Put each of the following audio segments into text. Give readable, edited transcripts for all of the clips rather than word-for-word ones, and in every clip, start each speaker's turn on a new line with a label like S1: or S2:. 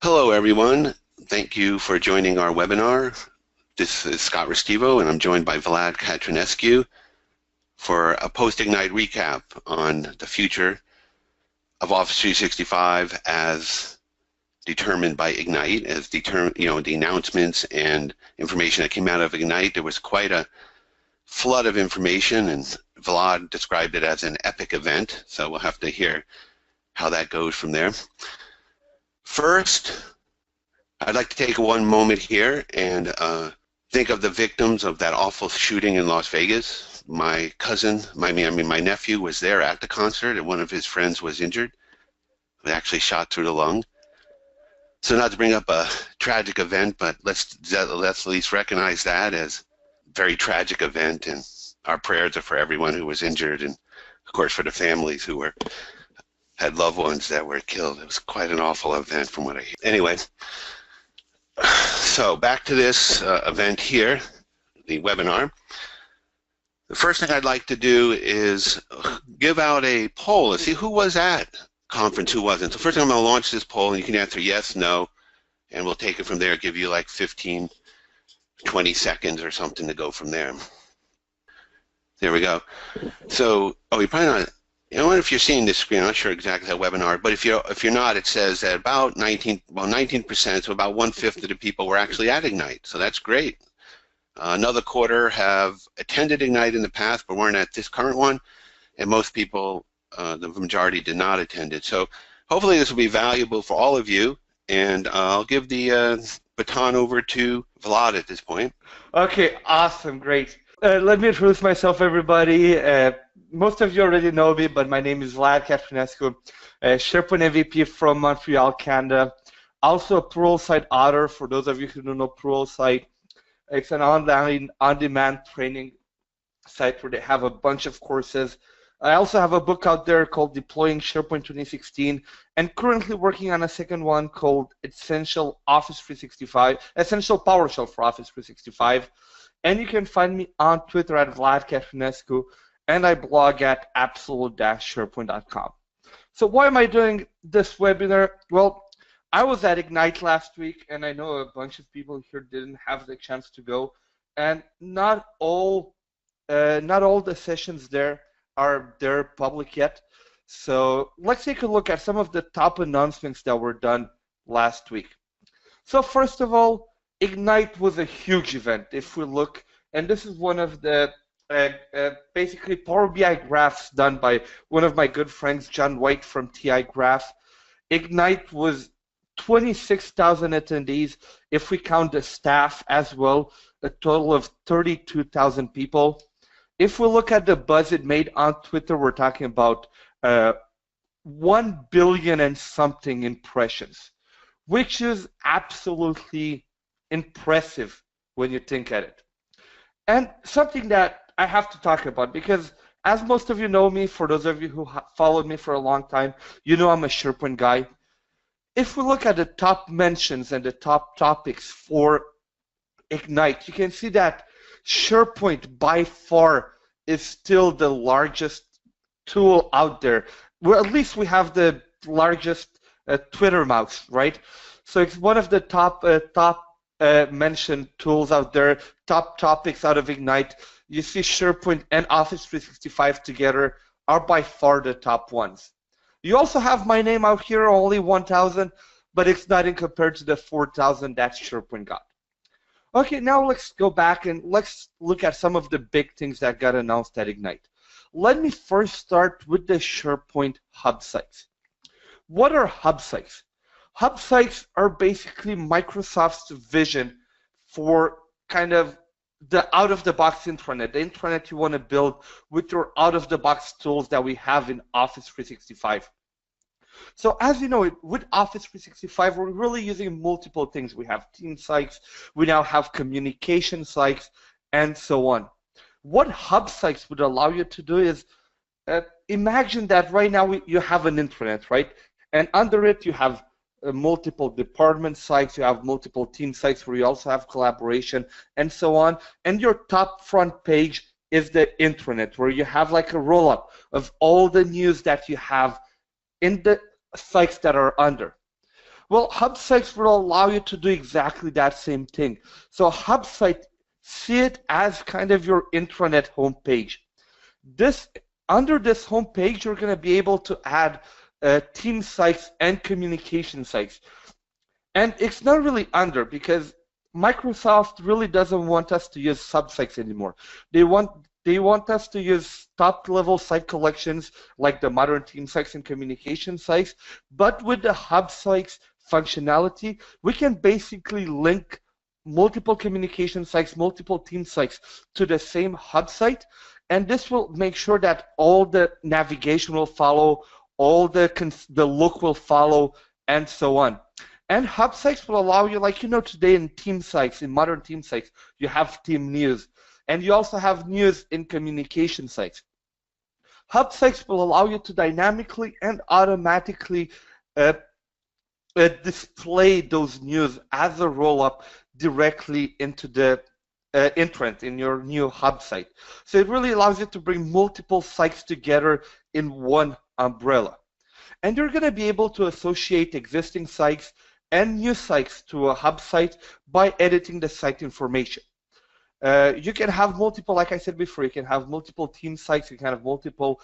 S1: Hello, everyone. Thank you for joining our webinar. This is Scott Restivo, and I'm joined by Vlad Catrinescu for a post-Ignite recap on the future of Office 365 as determined by Ignite, as the announcements and information that came out of Ignite. There was quite a flood of information, and Vlad described it as an epic event, so we'll have to hear how that goes from there. First, I'd like to take one moment here and think of the victims of that awful shooting in Las Vegas. My cousin, my nephew was there at the concert, and one of his friends was injured. He actually shot through the lung. So not to bring up a tragic event, but let's at least recognize that as a very tragic event, and our prayers are for everyone who was injured, and of course for the families who had loved ones that were killed. It was quite an awful event from what I hear. Anyway, so back to this event here, the webinar. The first thing I'd like to do is give out a poll and see who was at conference, who wasn't. So first I'm going to launch this poll, and you can answer yes, no, and we'll take it from there, give you like 15, 20 seconds or something to go from there. There we go. So, you're probably not, I wonder if you're seeing this screen. I'm not sure exactly that webinar, but if you're not, it says that about 19%, so about 1/5 of the people were actually at Ignite. So that's great. Another quarter have attended Ignite in the past, but weren't at this current one, and most people, the majority, did not attend it. So hopefully this will be valuable for all of you, and I'll give the baton over to Vlad at this point.
S2: Okay, awesome, great. Let me introduce myself, everybody. Most of you already know me, but my name is Vlad Catrinescu, SharePoint MVP from Montreal, Canada. Also a Pluralsight author, for those of you who don't know Pluralsight. It's an online, on-demand training site where they have a bunch of courses. I also have a book out there called Deploying SharePoint 2016, and currently working on a second one called Essential PowerShell for Office 365. And you can find me on Twitter at Vlad Catrinescu, and I blog at absolute-sharepoint.com. So why am I doing this webinar? Well, I was at Ignite last week, and I know a bunch of people here didn't have the chance to go, and not all the sessions there are public yet. So let's take a look at some of the top announcements that were done last week. So first of all, Ignite was a huge event. If we look, and this is one of the basically Power BI graphs done by one of my good friends, John White from TI Graph. Ignite was 26,000 attendees. If we count the staff as well, a total of 32,000 people. If we look at the buzz it made on Twitter, we're talking about 1 billion and something impressions, which is absolutely impressive when you think at it. And something that I have to talk about, because as most of you know me, for those of you who followed me for a long time, you know I'm a SharePoint guy. If we look at the top mentions and the top topics for Ignite, you can see that SharePoint by far is still the largest tool out there. Well, at least we have the largest Twitter mouse, right? So it's one of the top mentioned tools out there, top topics out of Ignite. You see SharePoint and Office 365 together are by far the top ones. You also have my name out here, only 1,000, but it's nothing compared to the 4,000 that SharePoint got. Okay, now let's go back and let's look at some of the big things that got announced at Ignite. Let me first start with the SharePoint Hub Sites. What are Hub Sites? Hub Sites are basically Microsoft's vision for kind of the out-of-the-box intranet, the intranet you want to build with your out-of-the-box tools that we have in Office 365. So as you know, with Office 365, we're really using multiple things. We have team sites, we now have communication sites, and so on. What Hub Sites would allow you to do is, imagine that right now you have an intranet, right? And under it you have multiple department sites, you have multiple team sites where you also have collaboration and so on, and your top front page is the intranet where you have like a roll-up of all the news that you have in the sites that are under. Well, Hub Sites will allow you to do exactly that same thing. So Hub Site, see it as kind of your intranet homepage. Under this homepage, you're going to be able to add team sites and communication sites. And it's not really under, because Microsoft really doesn't want us to use subsites anymore. They want us to use top-level site collections like the modern team sites and communication sites, but with the Hub Sites functionality, we can basically link multiple communication sites, multiple team sites to the same Hub Site, and this will make sure that all the navigation will follow, all the look will follow, and so on. And Hub Sites will allow you, like today in team sites, in modern team sites, you have team news. And you also have news in communication sites. Hub Sites will allow you to dynamically and automatically display those news as a roll-up directly into the intranet in your new Hub Site. So it really allows you to bring multiple sites together in one umbrella. And you're going to be able to associate existing sites and new sites to a Hub Site by editing the site information. You can have multiple, like I said before, you can have multiple team sites, you can have multiple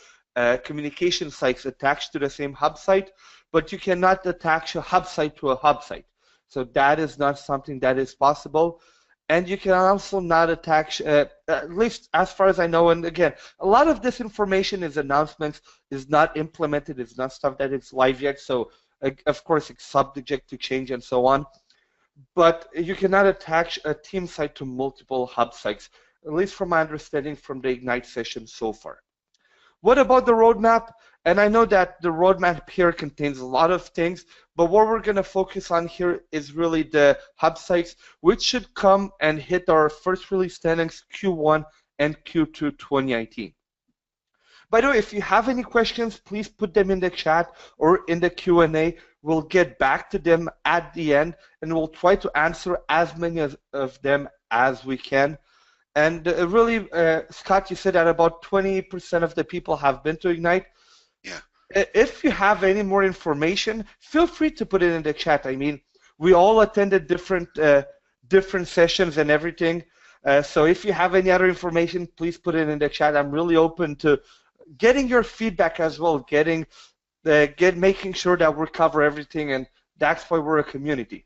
S2: communication sites attached to the same Hub Site, but you cannot attach a Hub Site to a Hub Site. So that is not something that is possible. And you can also not attach, at least as far as I know, and again, a lot of this information is announcements, is not implemented, it's not stuff that is live yet, so of course it's subject to change and so on. But you cannot attach a team site to multiple Hub Sites, at least from my understanding from the Ignite session so far. What about the roadmap? And I know that the roadmap here contains a lot of things, but what we're going to focus on here is really the Hub Sites, which should come and hit our first release standings Q1 and Q2 2019. By the way, if you have any questions, please put them in the chat or in the Q&A. We'll get back to them at the end, and we'll try to answer as many of them as we can. And really, Scott, you said that about 20% of the people have been to Ignite.
S1: Yeah.
S2: If you have any more information, feel free to put it in the chat. I mean, we all attended different sessions and everything. So if you have any other information, please put it in the chat. I'm really open to getting your feedback as well, making sure that we cover everything, and that's why we're a community.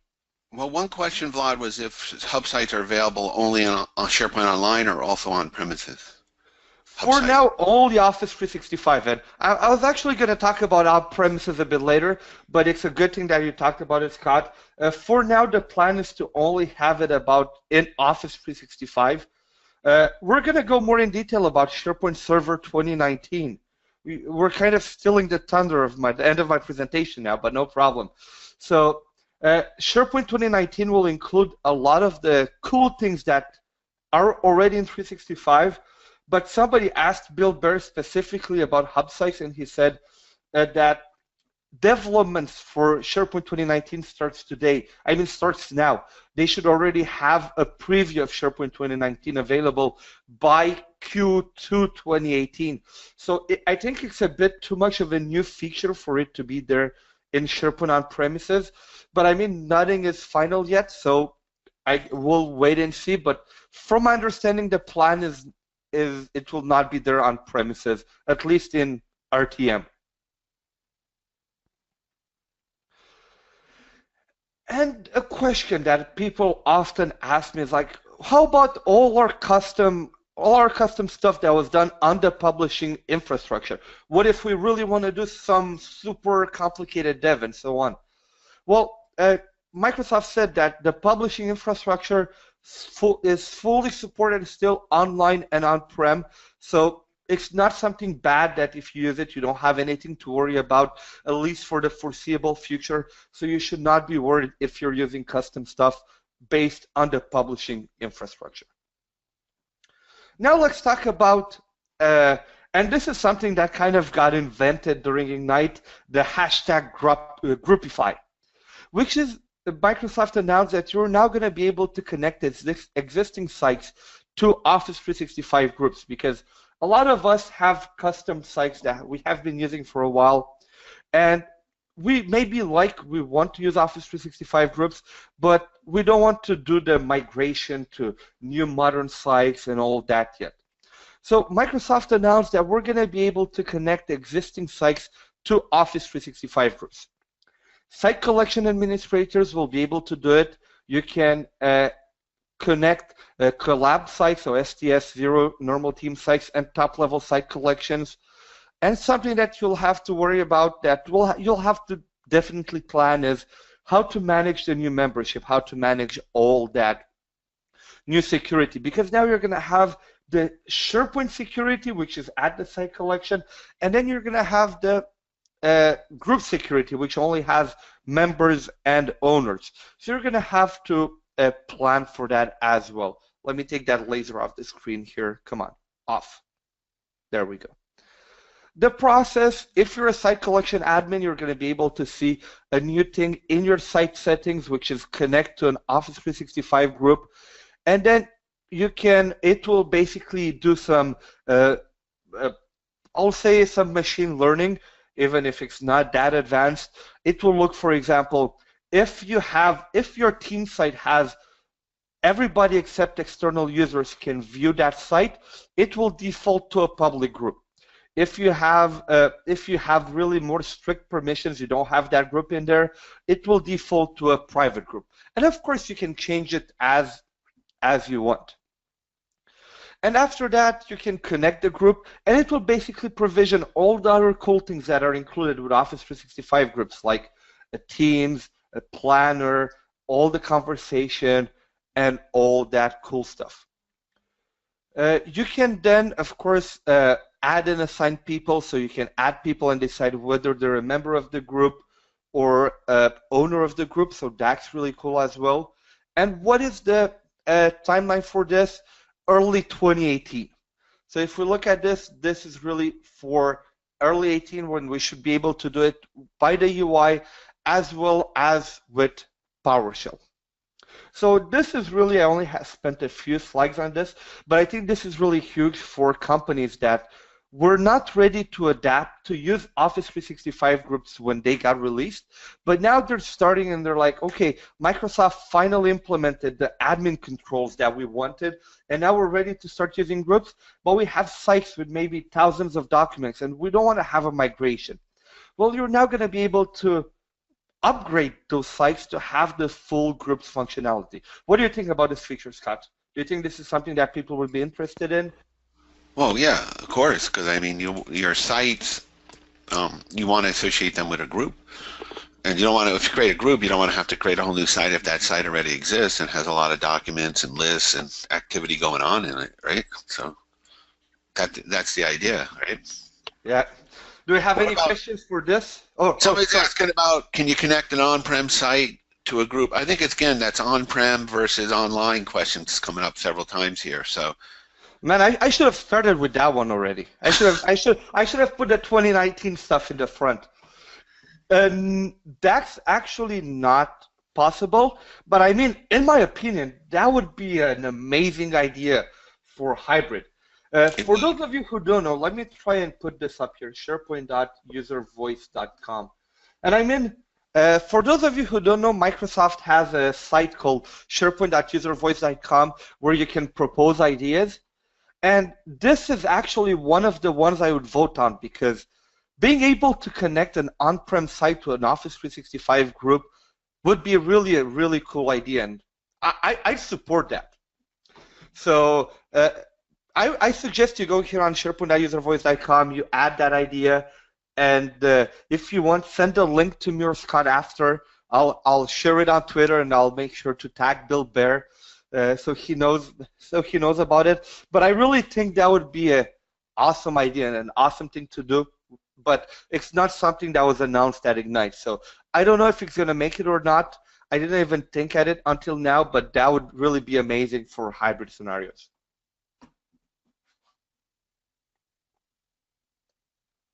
S1: Well, one question, Vlad, was if Hub Sites are available only on SharePoint Online or also on premises.
S2: For now, only Office 365. And I was actually going to talk about our premises a bit later, but it's a good thing that you talked about it, Scott. For now, the plan is to only have it in Office 365. We're going to go more in detail about SharePoint Server 2019. We're kind of stealing the thunder of the end of my presentation now, but no problem. So SharePoint 2019 will include a lot of the cool things that are already in 365, but somebody asked Bill Bear specifically about Hub Sites, and he said that developments for SharePoint 2019 starts now. They should already have a preview of SharePoint 2019 available by Q2 2018. So I think it's a bit too much of a new feature for it to be there in SharePoint on premises. But I mean, nothing is final yet, so I will wait and see. But from my understanding, the plan is it will not be there on premises, at least in RTM. And a question that people often ask me is like, how about all our custom stuff that was done on the publishing infrastructure? What if we really want to do some super complicated dev and so on? Well, Microsoft said that the publishing infrastructure is fully supported still online and on-prem, so it's not something bad that if you use it, you don't have anything to worry about, at least for the foreseeable future. So you should not be worried if you're using custom stuff based on the publishing infrastructure. Now let's talk about, and this is something that kind of got invented during Ignite, the hashtag Groupify, which is Microsoft announced that you're now going to be able to connect its existing sites to Office 365 groups, because a lot of us have custom sites that we have been using for a while, and we want to use Office 365 groups, but we don't want to do the migration to new modern sites and all that yet. So Microsoft announced that we're going to be able to connect existing sites to Office 365 groups. Site collection administrators will be able to do it. You can connect collab sites, so STS, zero normal team sites, and top-level site collections. And something that you'll have to worry about, that you'll have to definitely plan, is how to manage the new membership, how to manage all that new security. Because now you're going to have the SharePoint security, which is at the site collection, and then you're going to have the group security, which only has members and owners. So you're going to have to plan for that as well. Let me take that laser off the screen here. Come on, off. There we go. The process, if you're a site collection admin, you're going to be able to see a new thing in your site settings, which is connect to an Office 365 group. And then it will basically do some, I'll say some machine learning, even if it's not that advanced. It will look, for example, if your team site has everybody except external users can view that site, it will default to a public group. If you have really more strict permissions, you don't have that group in there, it will default to a private group. And of course, you can change it as you want. And after that, you can connect the group, and it will basically provision all the other cool things that are included with Office 365 groups, like a Teams, a planner, all the conversation, and all that cool stuff. You can then, of course, add and assign people, so you can add people and decide whether they're a member of the group or owner of the group, so that's really cool as well. And what is the timeline for this? Early 2018. So if we look at this is really for early 18, when we should be able to do it by the UI as well as with PowerShell. So this is really, I only have spent a few slides on this, but I think this is really huge for companies that were not ready to adapt to use Office 365 groups when they got released, but now they're starting and they're like, okay, Microsoft finally implemented the admin controls that we wanted, and now we're ready to start using groups, but we have sites with maybe thousands of documents, and we don't want to have a migration. Well, you're now going to be able to upgrade those sites to have the full groups functionality. What do you think about this feature, Scott? Do you think this is something that people would be interested in?
S1: Well, yeah, of course, because I mean, your sites, you want to associate them with a group, and you don't want to. If you create a group, you don't want to have to create a whole new site if that site already exists and has a lot of documents and lists and activity going on in it, right? So that's the idea, right?
S2: Yeah. Do we have any questions for this?
S1: Somebody's asking about, can you connect an on-prem site to a group? I think it's, again, that's on-prem versus online questions coming up several times here. So.
S2: Man, I should have started with that one already. I should have put the 2019 stuff in the front. That's actually not possible, but I mean, in my opinion, that would be an amazing idea for hybrid. For those of you who don't know, let me try and put this up here, sharepoint.uservoice.com. And I mean, for those of you who don't know, Microsoft has a site called sharepoint.uservoice.com where you can propose ideas. And this is actually one of the ones I would vote on, because being able to connect an on-prem site to an Office 365 group would be really a really cool idea, and I support that. So I suggest you go here on SharePoint.uservoice.com, you add that idea, and if you want, send a link to me or Scott after. I'll share it on Twitter, and I'll make sure to tag Bill Bear. So he knows about it. But I really think that would be an awesome idea and an awesome thing to do. But it's not something that was announced at Ignite. So I don't know if it's going to make it or not. I didn't even think at it until now, but that would really be amazing for hybrid scenarios.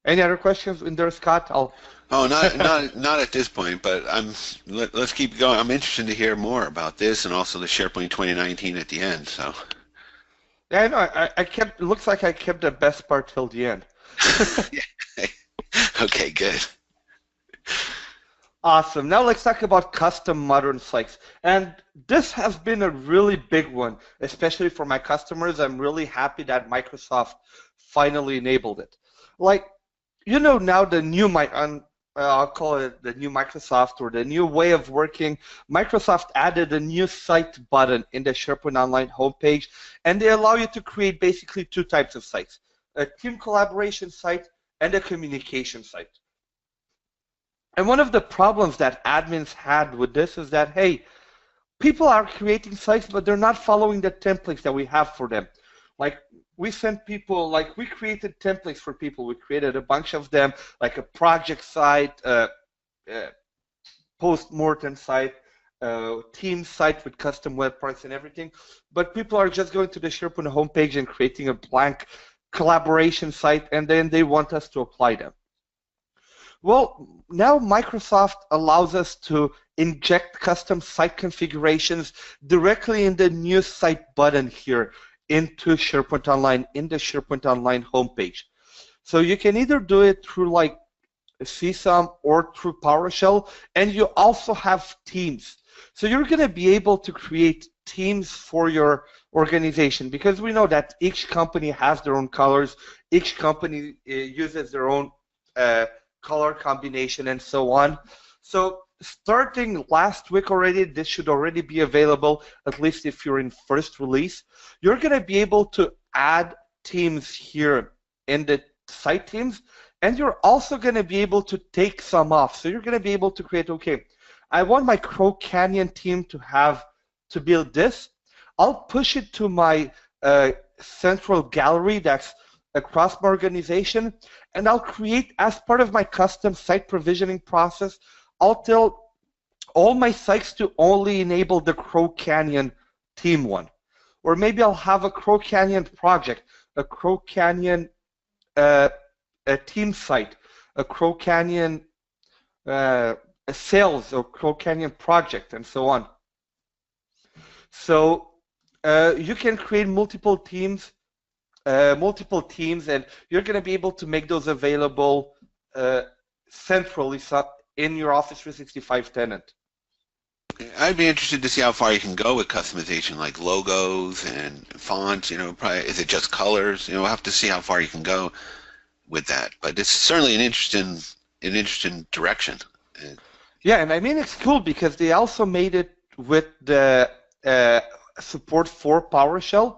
S2: Any other questions in there, Scott?
S1: Not at this point, but let's keep going. I'm interested to hear more about this and also the SharePoint 2019 at the end. So.
S2: Yeah, I know. I kept. It looks like I kept the best part till the end.
S1: Okay, good.
S2: Awesome. Now let's talk about custom modern sites. And this has been a really big one, especially for my customers. I'm really happy that Microsoft finally enabled it. Like, you know, now the new I'll call it the new Microsoft or the new way of working. Microsoft added a new site button in the SharePoint Online homepage, and they allow you to create basically two types of sites: a team collaboration site and a communication site. And one of the problems that admins had with this is that, hey, people are creating sites, but they're not following the templates that we have for them. Like, we sent people, like, we created templates for people. We created a bunch of them, like a project site, post-mortem site, team site with custom web parts and everything. But people are just going to the SharePoint homepage and creating a blank collaboration site, and then they want us to apply them. Well, now Microsoft allows us to inject custom site configurations directly in the new site button here into SharePoint Online, in the SharePoint Online homepage. So you can either do it through like CSUM or through PowerShell, and you also have teams. So you're going to be able to create teams for your organization, because we know that each company has their own colors, each company uses their own color combination and so on. So starting last week already, this should already be available, at least if you're in first release. You're going to be able to add teams here in the site teams, and you're also going to be able to take some off. So you're going to be able to create, okay, I want my Crow Canyon team to build this. I'll push it to my central gallery that's across my organization, and I'll create, as part of my custom site provisioning process, I'll tell all my sites to only enable the Crow Canyon team one. Or maybe I'll have a Crow Canyon project, a Crow Canyon a team site, a Crow Canyon a sales or Crow Canyon project, and so on. So you can create multiple teams, and you're going to be able to make those available centrally in your Office 365 tenant.
S1: I'd be interested to see how far you can go with customization, like logos and fonts. You know, probably, is it just colors? You know, we'll have to see how far you can go with that. But it's certainly an interesting direction.
S2: Yeah, and I mean it's cool because they also made it with the support for PowerShell.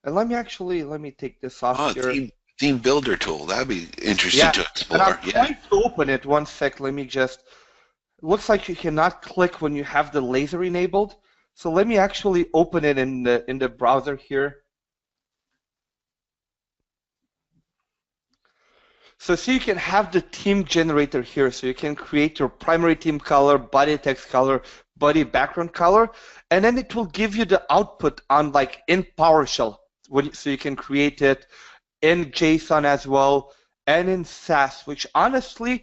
S2: And let me take this off here.
S1: Theme builder tool. That'd be interesting to explore.
S2: And I'm trying to open it. One sec. Let me just. It looks like you cannot click when you have the laser enabled. So let me actually open it in the browser here. So see, you can have the theme generator here. So you can create your primary theme color, body text color, body background color, and then it will give you the output on like in PowerShell. So you can create it in JSON as well and in SAS, which honestly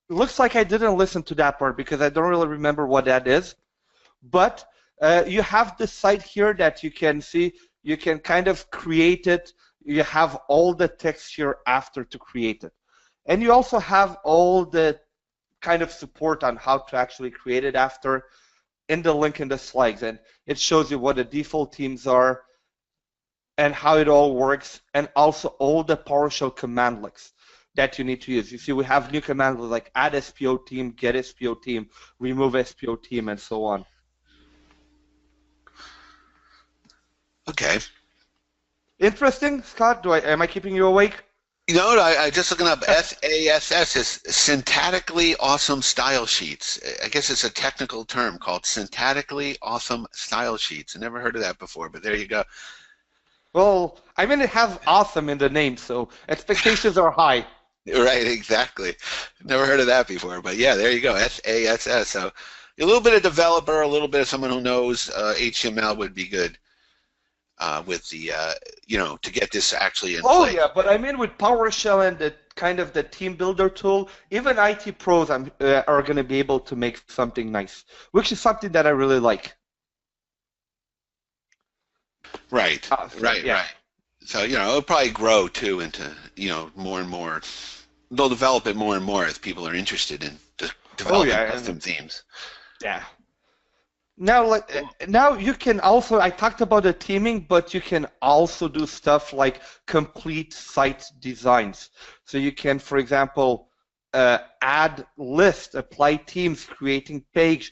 S2: looks like I didn't listen to that part because I don't really remember what that is. But you have the site here that you can see. You can kind of create it. You have all the text here after to create it. And you also have all the kind of support on how to actually create it after in the link in the slides. And it shows you what the default themes are and how it all works, and also all the PowerShell command links that you need to use. You see, we have new commands like add SPO team, get SPO team, remove SPO team, and so on.
S1: Okay.
S2: Interesting, Scott? Am I keeping you awake?
S1: You know, I just looking up SASS is syntactically awesome style sheets. I guess it's a technical term called syntactically awesome style sheets. I never heard of that before, but there you go.
S2: Well, I mean, it has awesome in the name, so expectations are high.
S1: Right, exactly. Never heard of that before, but yeah, there you go, SASS. So a little bit of developer, a little bit of someone who knows HTML would be good with the, you know, to get this actually in place.
S2: Oh yeah, but I mean with PowerShell and the kind of the team builder tool, even IT pros are going to be able to make something nice, which is something that I really like.
S1: Right, right. So, you know, it'll probably grow too into, you know, more and more. They'll develop it more and more as people are interested in developing custom themes.
S2: Yeah. Now you can also, I talked about the theming, but you can also do stuff like complete site designs. So you can, for example, add lists, apply themes, creating page,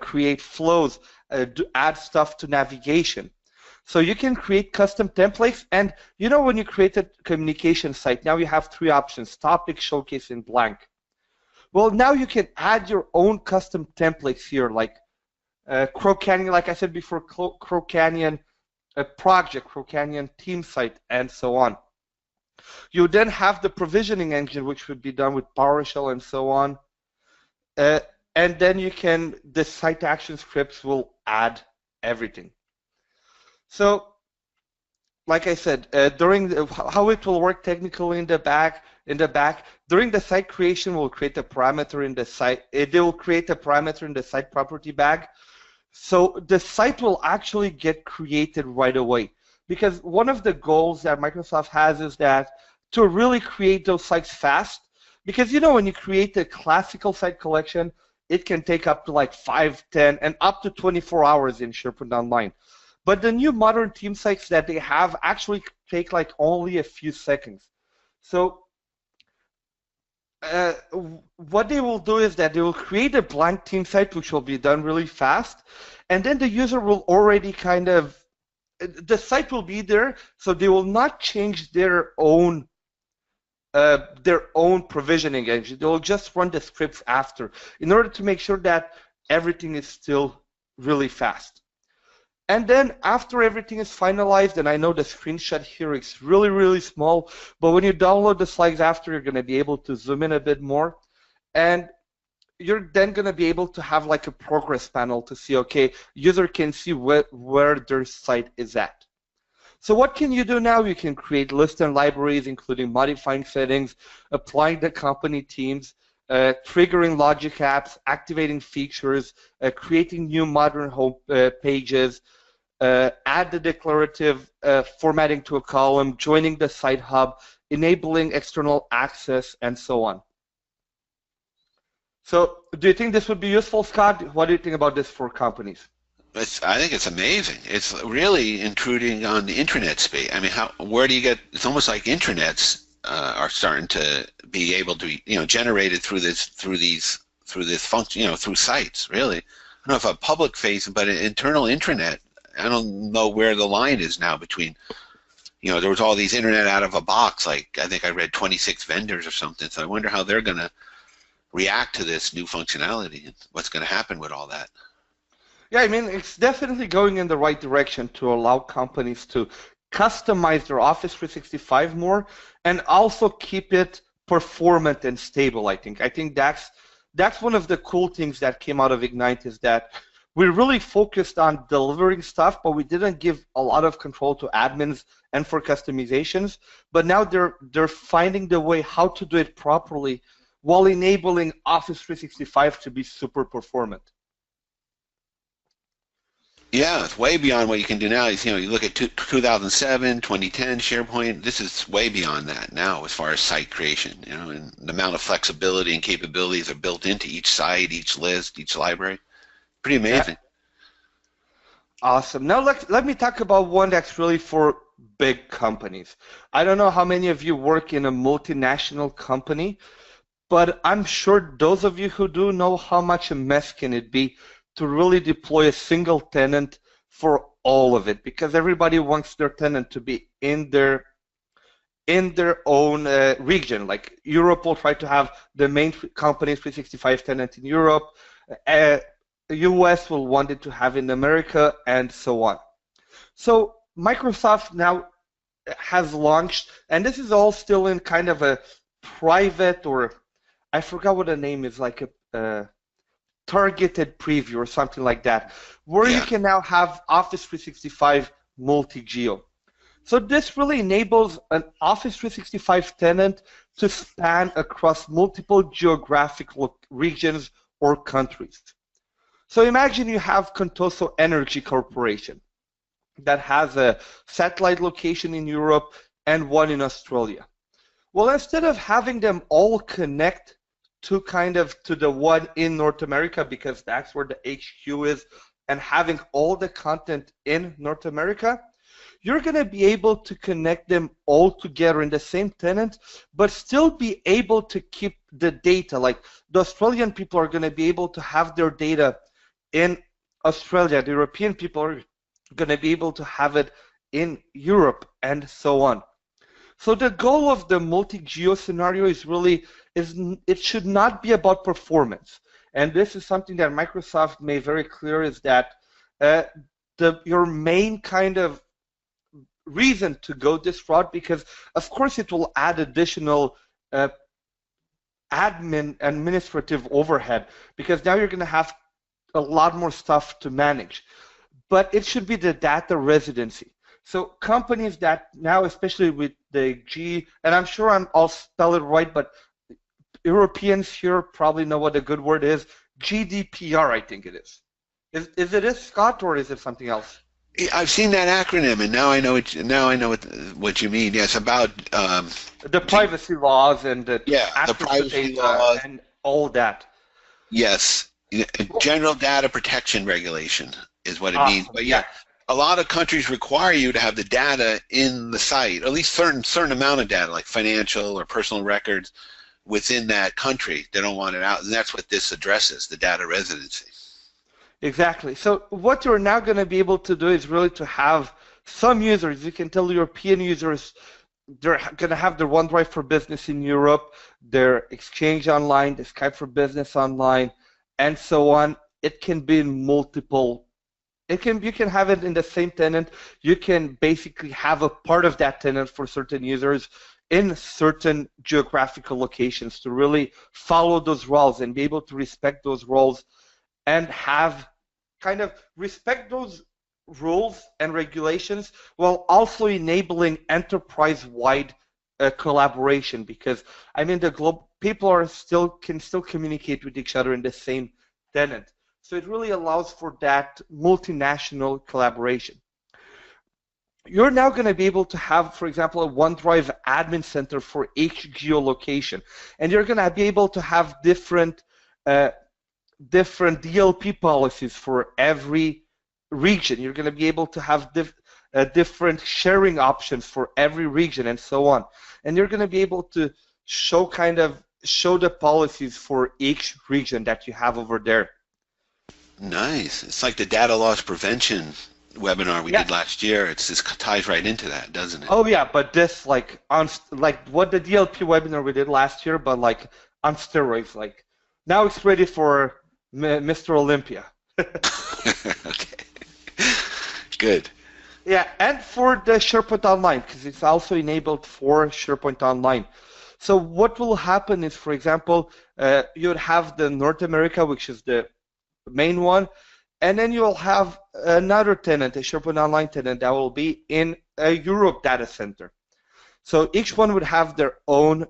S2: create flows, add stuff to navigation. So you can create custom templates, and you know when you create a communication site, now you have three options: topic, showcase, and blank. Well, now you can add your own custom templates here, like Crow Canyon, like I said before, Crow Canyon project, Crow Canyon team site, and so on. You then have the provisioning engine, which would be done with PowerShell and so on. And then you can, the site action scripts will add everything. So, like I said, how it will work technically in the back, during the site creation, we'll create a parameter in the site. It will create a parameter in the site property bag. So the site will actually get created right away. Because one of the goals that Microsoft has is that to really create those sites fast, because you know when you create a classical site collection, it can take up to like 5, 10, and up to 24 hours in SharePoint Online. But the new modern team sites that they have actually take like only a few seconds. So what they will do is that they will create a blank team site, which will be done really fast, and then the user will already kind of, the site will be there, so they will not change their own provisioning engine. They will just run the scripts after, in order to make sure that everything is still really fast. And then after everything is finalized, and I know the screenshot here is really, really small, but when you download the slides after, you're going to be able to zoom in a bit more. And you're then going to be able to have like a progress panel to see, okay, user can see where their site is at. So what can you do now? You can create lists and libraries, including modifying settings, applying the company themes, triggering logic apps, activating features, creating new modern home pages, add the declarative formatting to a column, joining the site hub, enabling external access, and so on. So do you think this would be useful, Scott? What do you think about this for companies?
S1: I think it's amazing. It's really intruding on the intranet space. I mean, where do you get? It's almost like intranets are starting to be able to be, generated through this function, through sites. Really, I don't know if a public facing, but an internal intranet. I don't know where the line is now between, there was all these internet out of a box. Like I think I read 26 vendors or something. So I wonder how they're going to react to this new functionality and what's going to happen with all that.
S2: Yeah, I mean, it's definitely going in the right direction to allow companies to customize their Office 365 more and also keep it performant and stable, I think. I think that's one of the cool things that came out of Ignite, is that we really focused on delivering stuff, but we didn't give a lot of control to admins and for customizations. But now they're finding the way how to do it properly while enabling Office 365 to be super performant.
S1: Yeah, it's way beyond what you can do now. You look at 2007, 2010 SharePoint. This is way beyond that now as far as site creation. And the amount of flexibility and capabilities are built into each site, each list, each library. Pretty amazing.
S2: Yeah. Awesome. Now let me talk about one that's really for big companies. I don't know how many of you work in a multinational company, but I'm sure those of you who do know how much a mess can it be to really deploy a single tenant for all of it, because everybody wants their tenant to be in their own region. Like Europe will try to have the main company 365 tenant in Europe. US will want it to have in America, and so on. So Microsoft now has launched, and this is all still in kind of a private, or I forgot what the name is, like a targeted preview or something like that, where you can now have Office 365 Multi-Geo. So this really enables an Office 365 tenant to span across multiple geographic regions or countries. So imagine you have Contoso Energy Corporation that has a satellite location in Europe and one in Australia. Well, instead of having them all connect to to the one in North America because that's where the HQ is, and having all the content in North America, you're going to be able to connect them all together in the same tenant, but still be able to keep the data. Like the Australian people are going to be able to have their data in Australia. The European people are going to be able to have it in Europe, and so on. So the goal of the multi-geo scenario is it should not be about performance. And this is something that Microsoft made very clear, is that your main reason to go this route, because of course it will add additional administrative overhead, because now you're going to have a lot more stuff to manage. But it should be the data residency. So companies that now, especially with the G, and I'm sure I'll spell it right, but Europeans here probably know what a good word is. GDPR, I think it is. Is it Scott, or is it something else?
S1: I've seen that acronym, and now I know what you mean. Yes, about
S2: the privacy laws and the
S1: privacy laws
S2: and all that.
S1: Yes, general data protection regulation is what it means. But yeah, a lot of countries require you to have the data in the site, at least certain amount of data, like financial or personal records, within that country. They don't want it out, and that's what this addresses, the data residency.
S2: Exactly. So what you're now going to be able to do is really to have some users. You can tell European users they're going to have their OneDrive for Business in Europe, their Exchange Online, the Skype for Business Online, and so on. It can be in multiple. You can have it in the same tenant. You can basically have a part of that tenant for certain users in certain geographical locations to really follow those roles and be able to respect those roles, and have respect those rules and regulations while also enabling enterprise-wide collaboration, because I mean people can still communicate with each other in the same tenant. So it really allows for that multinational collaboration. You're now going to be able to have, for example, a OneDrive admin center for each geolocation, and you're going to be able to have different DLP policies for every region. You're going to be able to have different sharing options for every region, and so on. And you're going to be able to show the policies for each region that you have over there.
S1: Nice. It's like the data loss prevention webinar we did last year. It just ties right into that, doesn't it?
S2: Oh yeah, but this like what the DLP webinar we did last year, but like on steroids. Like now it's ready for Mr. Olympia.
S1: Okay. Good.
S2: Yeah, and for the SharePoint Online, because it's also enabled for SharePoint Online. So what will happen is, for example, you'd have the North America, which is the main one, and then you'll have another tenant, a SharePoint Online tenant, that will be in a Europe data center. So each one would have their own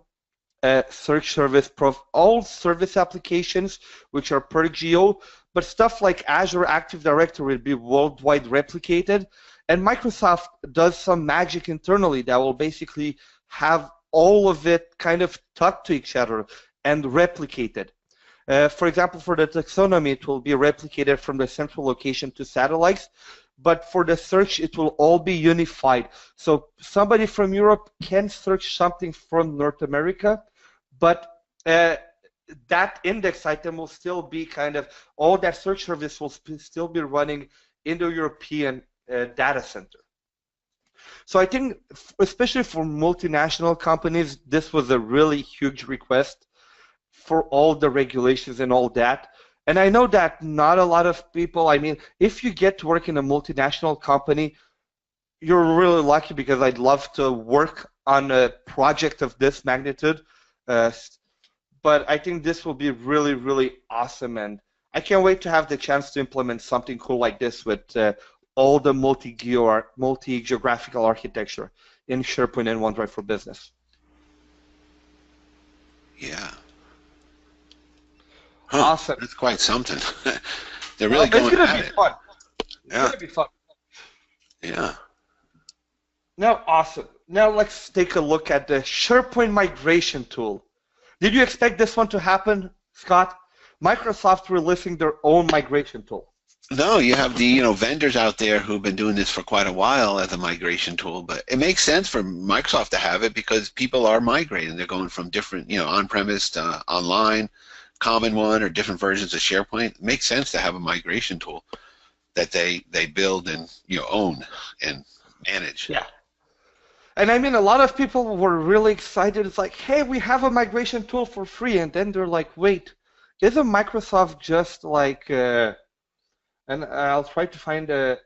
S2: search service, all service applications, which are per geo, but stuff like Azure Active Directory will be worldwide replicated, and Microsoft does some magic internally that will basically have all of it tucked to each other and replicated. For example, for the taxonomy, it will be replicated from the central location to satellites, but for the search, it will all be unified. So somebody from Europe can search something from North America, but that index item will still be all that search service will still be running in the European data center. So I think, especially for multinational companies, this was a really huge request for all the regulations and all that. And I know that not a lot of people, I mean, if you get to work in a multinational company, you're really lucky, because I'd love to work on a project of this magnitude. But I think this will be really, really awesome, and I can't wait to have the chance to implement something cool like this with all the multi-geographical architecture in SharePoint and OneDrive for Business.
S1: Yeah.
S2: Huh, awesome.
S1: That's quite something. They're really going at it.
S2: It's going to be fun. It's going to be fun.
S1: Yeah.
S2: Now, awesome. Now let's take a look at the SharePoint migration tool. Did you expect this one to happen, Scott? Microsoft releasing their own migration tool.
S1: No, you have the vendors out there who've been doing this for quite a while as a migration tool, but it makes sense for Microsoft to have it because people are migrating. They're going from different, on-premise to online, common one, or different versions of SharePoint. It makes sense to have a migration tool that they build and own and manage.
S2: Yeah. And I mean, a lot of people were really excited. It's like, hey, we have a migration tool for free, and then they're like, wait, isn't Microsoft just like and I'll try to find a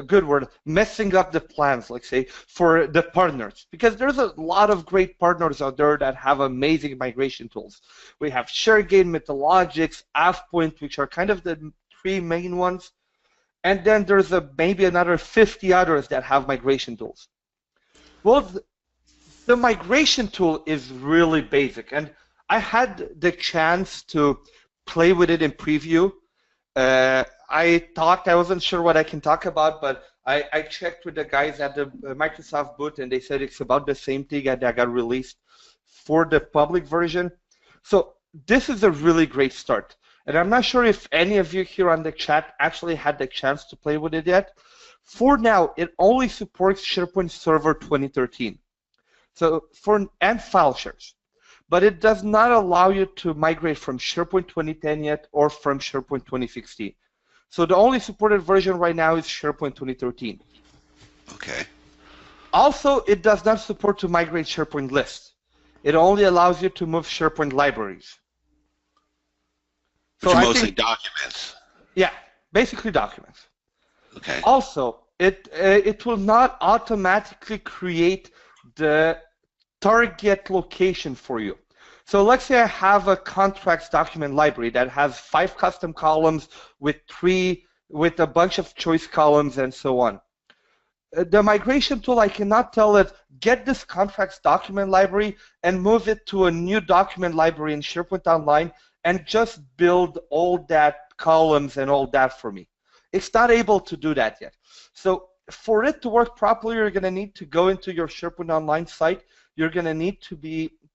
S2: good word, messing up the plans, like say, for the partners. Because there's a lot of great partners out there that have amazing migration tools. We have ShareGate, Metalogics, AvePoint, which are kind of the three main ones. And then there's maybe another 50 others that have migration tools. Well, the migration tool is really basic. And I had the chance to play with it in preview. I wasn't sure what I can talk about, but I checked with the guys at the Microsoft booth, and they said it's about the same thing that got released for the public version. So this is a really great start. And I'm not sure if any of you here on the chat actually had the chance to play with it yet. For now, it only supports SharePoint Server 2013, and file shares. But it does not allow you to migrate from SharePoint 2010 yet or from SharePoint 2016. So the only supported version right now is SharePoint 2013.
S1: Okay.
S2: Also, it does not support to migrate SharePoint lists. It only allows you to move SharePoint libraries.
S1: Which are mostly documents.
S2: Yeah, basically documents.
S1: Okay.
S2: Also, it will not automatically create the target location for you. So let's say I have a contracts document library that has 5 custom columns with a bunch of choice columns and so on. The migration tool, I cannot tell it, get this contracts document library and move it to a new document library in SharePoint Online and just build all that columns and all that for me. It's not able to do that yet. So for it to work properly, you're going to need to go into your SharePoint Online site. You're going to need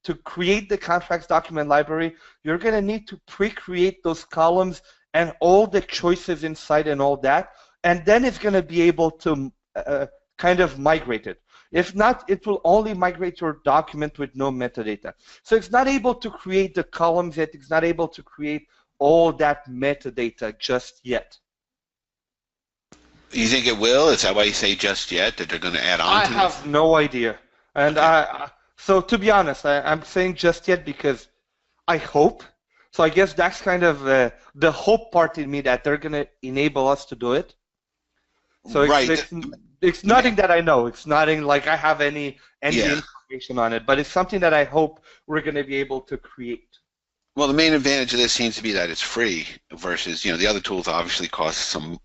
S2: to create the contracts document library. You're going to need to pre-create those columns and all the choices inside and all that. And then it's going to be able to kind of migrate it. If not, it will only migrate your document with no metadata. So it's not able to create the columns yet. It's not able to create all that metadata just yet.
S1: You think it will? Is that why you say just yet, that they're going to add on to it?
S2: I have no idea. And so to be honest, I'm saying just yet because I hope. So I guess that's kind of the hope part in me that they're going to enable us to do it. So it's nothing that I know. It's nothing like I have any information on it, but it's something that I hope we're going to be able to create.
S1: Well, the main advantage of this seems to be that it's free versus, the other tools obviously cost some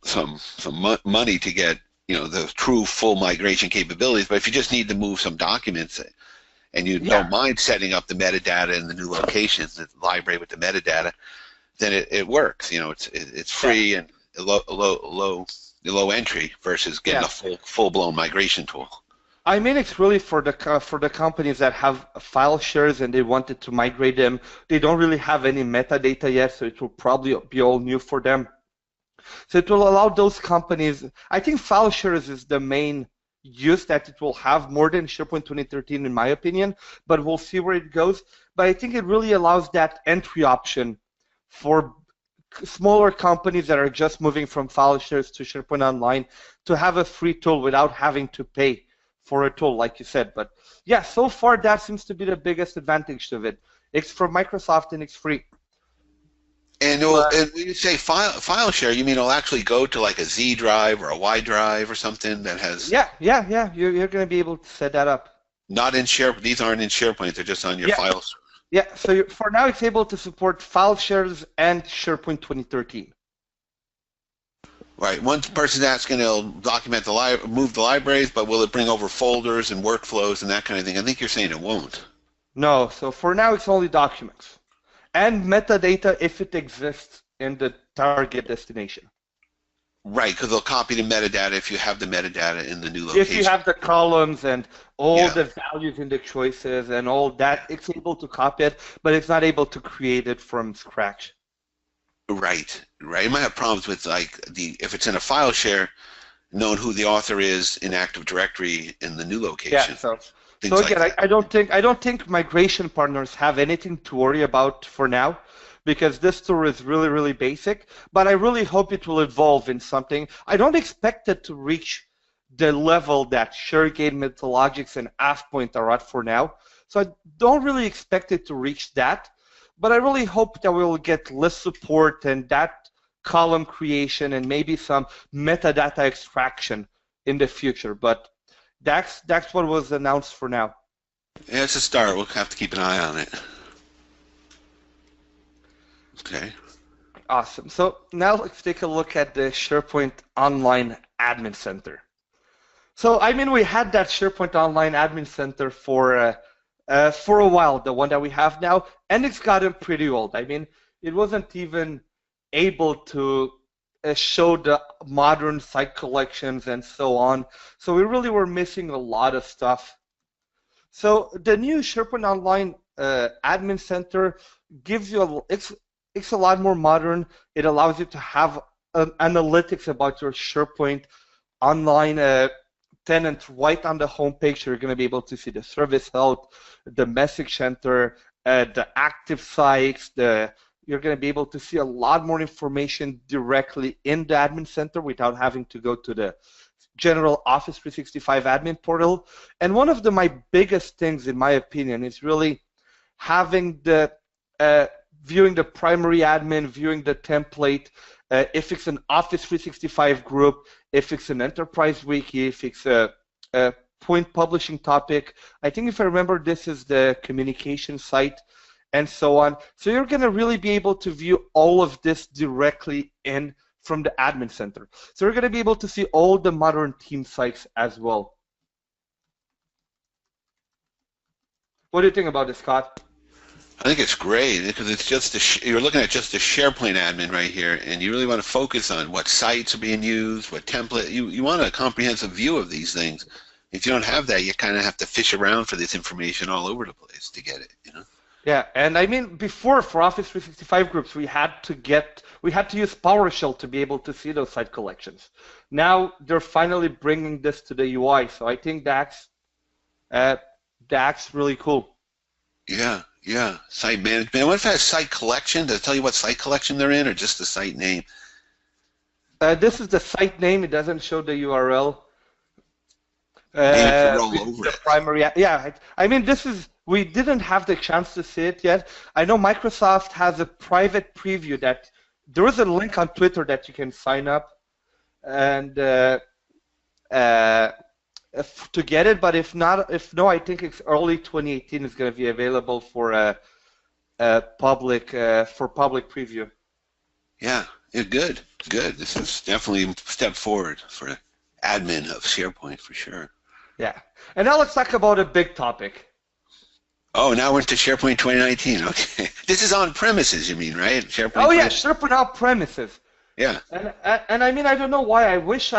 S1: money to get, the true full migration capabilities. But if you just need to move some documents and you don't mind setting up the metadata in the new locations, the library with the metadata, then it works. It's free and low entry versus getting a full-blown migration tool.
S2: I mean, it's really for the companies that have file shares and they wanted to migrate them. They don't really have any metadata yet, so it will probably be all new for them. So it will allow those companies. I think file shares is the main use that it will have more than SharePoint 2013, in my opinion. But we'll see where it goes. But I think it really allows that entry option for smaller companies that are just moving from file shares to SharePoint Online to have a free tool without having to pay for a tool, like you said. But yeah, so far that seems to be the biggest advantage of it. It's from Microsoft and it's free.
S1: And when you say file share, you mean it'll actually go to like a Z drive or a Y drive or something that has...
S2: Yeah. You're going to be able to set that up.
S1: Not in SharePoint. These aren't in SharePoint. They're just on your file server.
S2: Yeah, so for now it's able to support file shares and SharePoint 2013.
S1: Right. One person's asking, it'll document move the libraries, but will it bring over folders and workflows and that kind of thing? I think you're saying it won't.
S2: No. So for now, it's only documents and metadata if it exists in the target destination.
S1: Right, because they'll copy the metadata if you have the metadata in the new location.
S2: If you have the columns and all
S1: Yeah.
S2: the values in the choices and all that, it's able to copy it, but it's not able to create it from scratch.
S1: Right, right. You might have problems with like if it's in a file share, knowing who the author is in Active Directory in the new location.
S2: Yeah. So
S1: Things
S2: again,
S1: like
S2: I don't think migration partners have anything to worry about for now, because this tool is really, really basic, but I really hope it will evolve in something. I don't expect it to reach the level that ShareGate, Methodologics, and AvePoint are at for now. So I don't really expect it to reach that, but I really hope that we'll get list support and that column creation and maybe some metadata extraction in the future. But that's what was announced for now.
S1: yeah, it's a start. We'll have to keep an eye on it. Okay.
S2: Awesome. So now let's take a look at the SharePoint Online Admin Center. So I mean, we had that SharePoint Online Admin Center for a while, the one that we have now, and it's gotten pretty old. I mean, it wasn't even able to show the modern site collections and so on. So we really were missing a lot of stuff. So the new SharePoint Online Admin Center gives you it's a lot more modern. It allows you to have analytics about your SharePoint Online tenant right on the homepage. You're going to be able to see the service health, the message center, the active sites. You're going to be able to see a lot more information directly in the admin center without having to go to the general Office 365 admin portal. And one of my biggest things, in my opinion, is really having the viewing the primary admin, viewing the template, if it's an Office 365 group, if it's an enterprise wiki, if it's a point publishing topic. I think if I remember, this is the communication site and so on. So you're going to really be able to view all of this directly in from the admin center. So you're going to be able to see all the modern team sites as well. What do you think about this, Scott?
S1: I think it's great because it's just you're looking at just the SharePoint admin right here, and you really want to focus on what sites are being used, what template. You want a comprehensive view of these things. If you don't have that, you kind of have to fish around for this information all over the place to get it. You know.
S2: Yeah, and I mean, before for Office 365 groups, we had to use PowerShell to be able to see those site collections. Now they're finally bringing this to the UI, so I think that's really cool.
S1: Yeah, yeah. Site management. What if it has site collection? Does it tell you what site collection they're in, or just the site name?
S2: This is the site name. It doesn't show the URL.
S1: Roll over
S2: the
S1: it.
S2: primary. Yeah, I mean, we didn't have the chance to see it yet. I know Microsoft has a private preview that there is a link on Twitter that you can sign up and to get it. But if no, I think it's early 2018 is going to be available for public preview.
S1: Yeah, good. This is definitely a step forward for admin of SharePoint for sure.
S2: Yeah, and now let's talk about a big topic.
S1: Oh, now we're into SharePoint 2019. Okay, this is on premises, you mean, right? SharePoint.
S2: Oh yeah, SharePoint on premises.
S1: Yeah.
S2: And I mean, I don't know why. I wish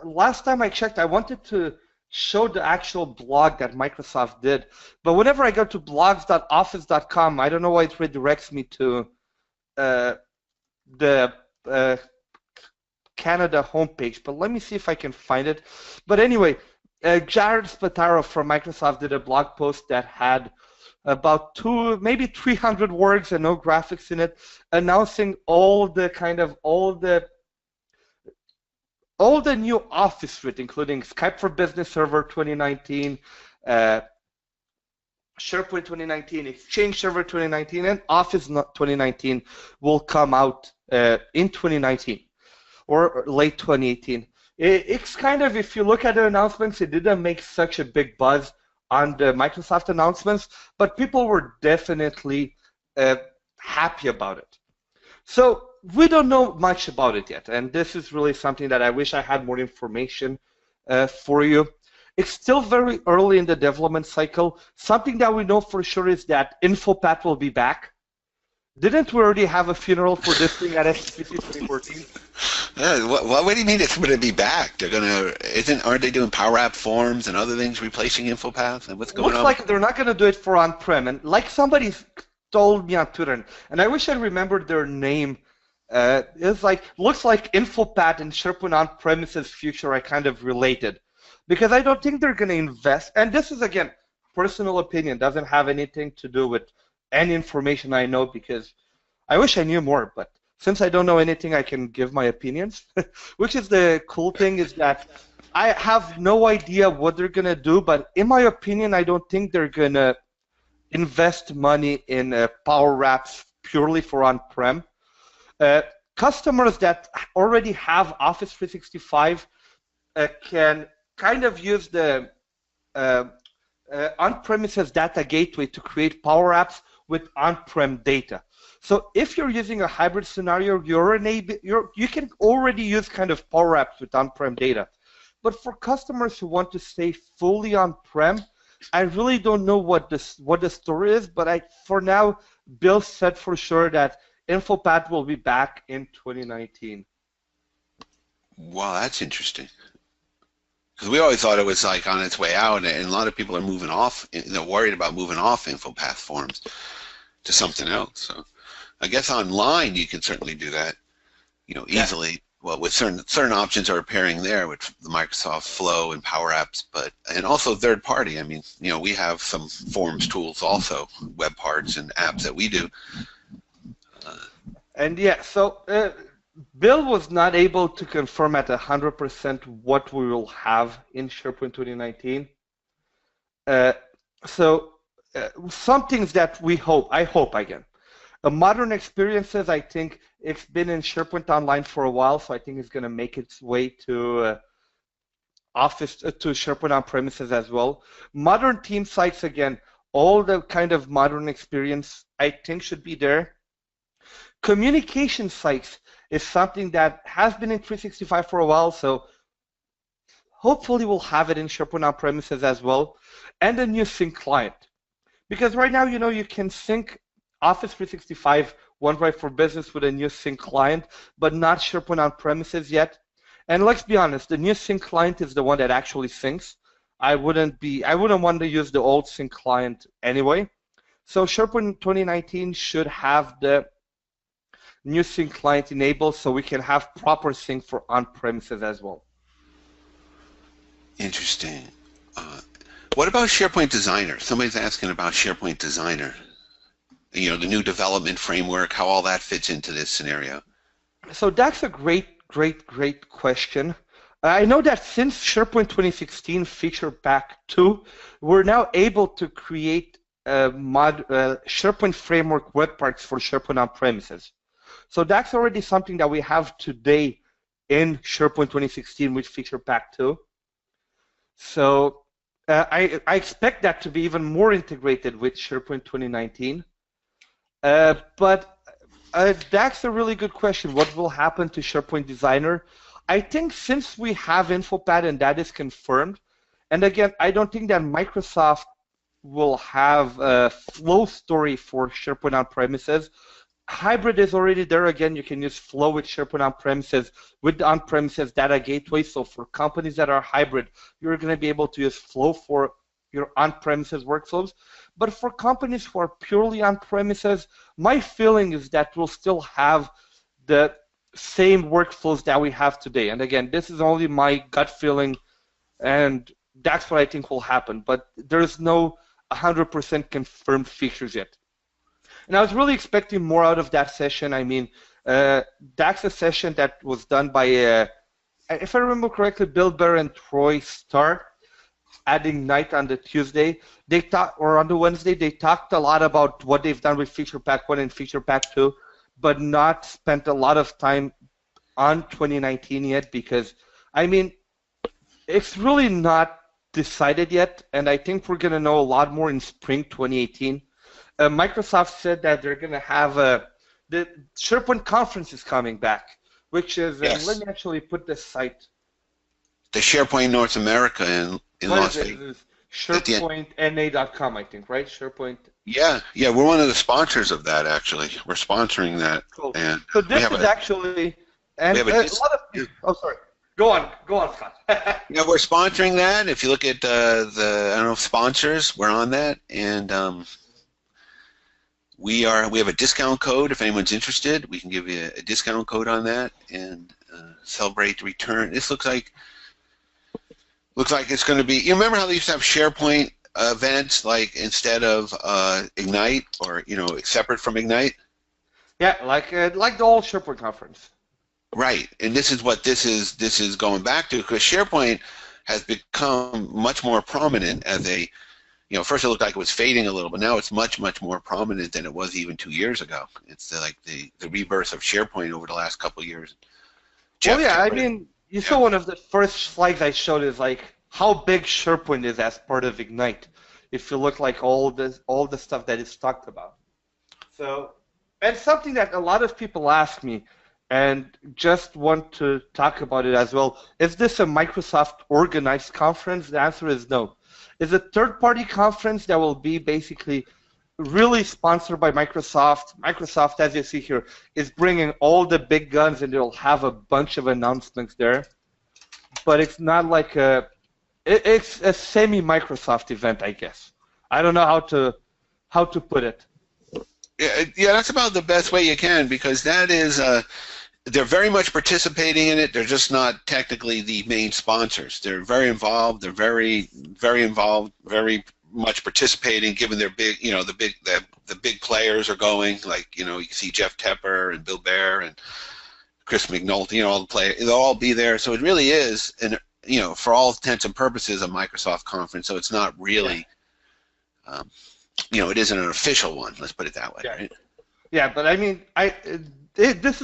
S2: last time I checked, I wanted to show the actual blog that Microsoft did, but whenever I go to blogs.office.com, I don't know why it redirects me to the Canada homepage. But let me see if I can find it. But anyway, Jared Spataro from Microsoft did a blog post that had about maybe 300 words and no graphics in it, announcing all the new Office suite, including Skype for Business Server 2019, SharePoint 2019, Exchange Server 2019, and Office 2019 will come out in 2019 or late 2018. It's kind of, if you look at the announcements, it didn't make such a big buzz on the Microsoft announcements, but people were definitely happy about it. So we don't know much about it yet, and this is really something that I wish I had more information for you. It's still very early in the development cycle. Something that we know for sure is that InfoPath will be back. Didn't we already have a funeral for this thing at SPC 2014?
S1: What do you mean it's going to be back? They're going to, aren't they doing Power App forms and other things replacing InfoPath? And what's going on?
S2: Looks like they're not going to do it for on-prem. And like somebody told me on Twitter, and I wish I remembered their name, it's like, looks like InfoPath and SharePoint on-premises future are kind of related. Because I don't think they're going to invest, and this is, again, personal opinion, doesn't have anything to do with any information I know, because I wish I knew more, but since I don't know anything, I can give my opinions. Which is the cool thing, is that I have no idea what they're going to do, but in my opinion, I don't think they're going to invest money in Power Apps purely for on-prem. Customers that already have Office 365 can kind of use the on-premises data gateway to create Power Apps with on-prem data. So if you're using a hybrid scenario, you can already use kind of Power Apps with on-prem data. But for customers who want to stay fully on-prem, I really don't know what the story is, but for now, Bill said for sure that InfoPath will be back in 2019.
S1: Wow, that's interesting. Because we always thought it was like on its way out, and a lot of people are moving off, they're worried about moving off InfoPath forms to something else. So I guess online you can certainly do that, easily. Yeah. Well, with certain options are appearing there with the Microsoft Flow and Power Apps, and also third party. I mean, we have some forms tools also, web parts and apps that we do.
S2: And yeah, so Bill was not able to confirm at 100% what we will have in SharePoint 2019. Some things that I hope again. Modern experiences, I think it's been in SharePoint Online for a while, so I think it's going to make its way to Office, to SharePoint on-premises as well. Modern team sites, again, all the kind of modern experience I think should be there. Communication sites is something that has been in 365 for a while, so hopefully we'll have it in SharePoint on-premises as well, and a new sync client. Because right now, you can sync Office 365 OneDrive for Business with a new sync client, but not SharePoint on-premises yet. And let's be honest, the new sync client is the one that actually syncs. I wouldn't want to use the old sync client anyway. So SharePoint 2019 should have the new sync client enabled, so we can have proper sync for on-premises as well.
S1: Interesting. What about SharePoint Designer? Somebody's asking about SharePoint Designer. The new development framework, how all that fits into this scenario. So
S2: that's a great question. I know that since SharePoint 2016 Feature Pack 2, we're now able to create SharePoint Framework web parts for SharePoint on-premises. So that's already something that we have today in SharePoint 2016 with Feature Pack 2. So I expect that to be even more integrated with SharePoint 2019. But that's a really good question. What will happen to SharePoint Designer? I think since we have InfoPath and that is confirmed, and again, I don't think that Microsoft will have a flow story for SharePoint on-premises. Hybrid is already there. Again, you can use Flow with SharePoint on-premises with the on-premises data gateway. So for companies that are hybrid, you're going to be able to use Flow for your on-premises workflows. But for companies who are purely on-premises, my feeling is that we'll still have the same workflows that we have today. And again, this is only my gut feeling, and that's what I think will happen. But there's no 100% confirmed features yet. And I was really expecting more out of that session. I mean, that's a session that was done by, if I remember correctly, Bill Bear and Troy Starr at Ignite on the Tuesday. Or on the Wednesday, they talked a lot about what they've done with Feature Pack 1 and Feature Pack 2, but not spent a lot of time on 2019 yet because, I mean, it's really not decided yet, and I think we're going to know a lot more in spring 2018. Microsoft said that they're going to have the SharePoint conference is coming back, which is, yes. Let me actually put this site.
S1: The SharePoint North America in Las Vegas.
S2: SharePointNA.com, I think, right? SharePoint.
S1: Yeah, we're one of the sponsors of that, actually. We're sponsoring that.
S2: Cool.
S1: And
S2: so this is actually, and a lot of people, oh, sorry. Go on, Scott.
S1: Yeah, we're sponsoring that. If you look at the, I don't know, sponsors, we're on that. And we have a discount code. If anyone's interested, we can give you a discount code on that and celebrate the return. This looks like it's going to be, you remember how they used to have SharePoint events, like instead of Ignite, or separate from Ignite?
S2: Yeah, like the old SharePoint conference.
S1: Right, and this is what this is going back to, because SharePoint has become much more prominent as a, first it looked like it was fading a little, but now it's much more prominent than it was even 2 years ago. It's like the rebirth of SharePoint over the last couple of years.
S2: Well, yeah, I mean, you saw one of the first slides I showed is like how big SharePoint is as part of Ignite. If you look like all the stuff that is talked about. So, and something that a lot of people ask me, and just want to talk about it as well. Is this a Microsoft organized conference? The answer is no. It's a third-party conference that will be basically really sponsored by Microsoft. Microsoft, as you see here, is bringing all the big guns, and they'll have a bunch of announcements there. But it's not like it's a semi-Microsoft event, I guess. I don't know how to put it.
S1: Yeah, that's about the best way you can, because that is, they're very much participating in it. They're just not technically the main sponsors. They're very involved. They're very involved, very much participating, given their big, the big players are going, like, you can see Jeff Tepper and Bill Bear and Chris McNulty, all the players, they'll all be there. So it really is, for all intents and purposes, a Microsoft conference. So it's not really, it isn't an official one. Let's put it that way.
S2: Yeah,
S1: right?
S2: Yeah, but I mean, this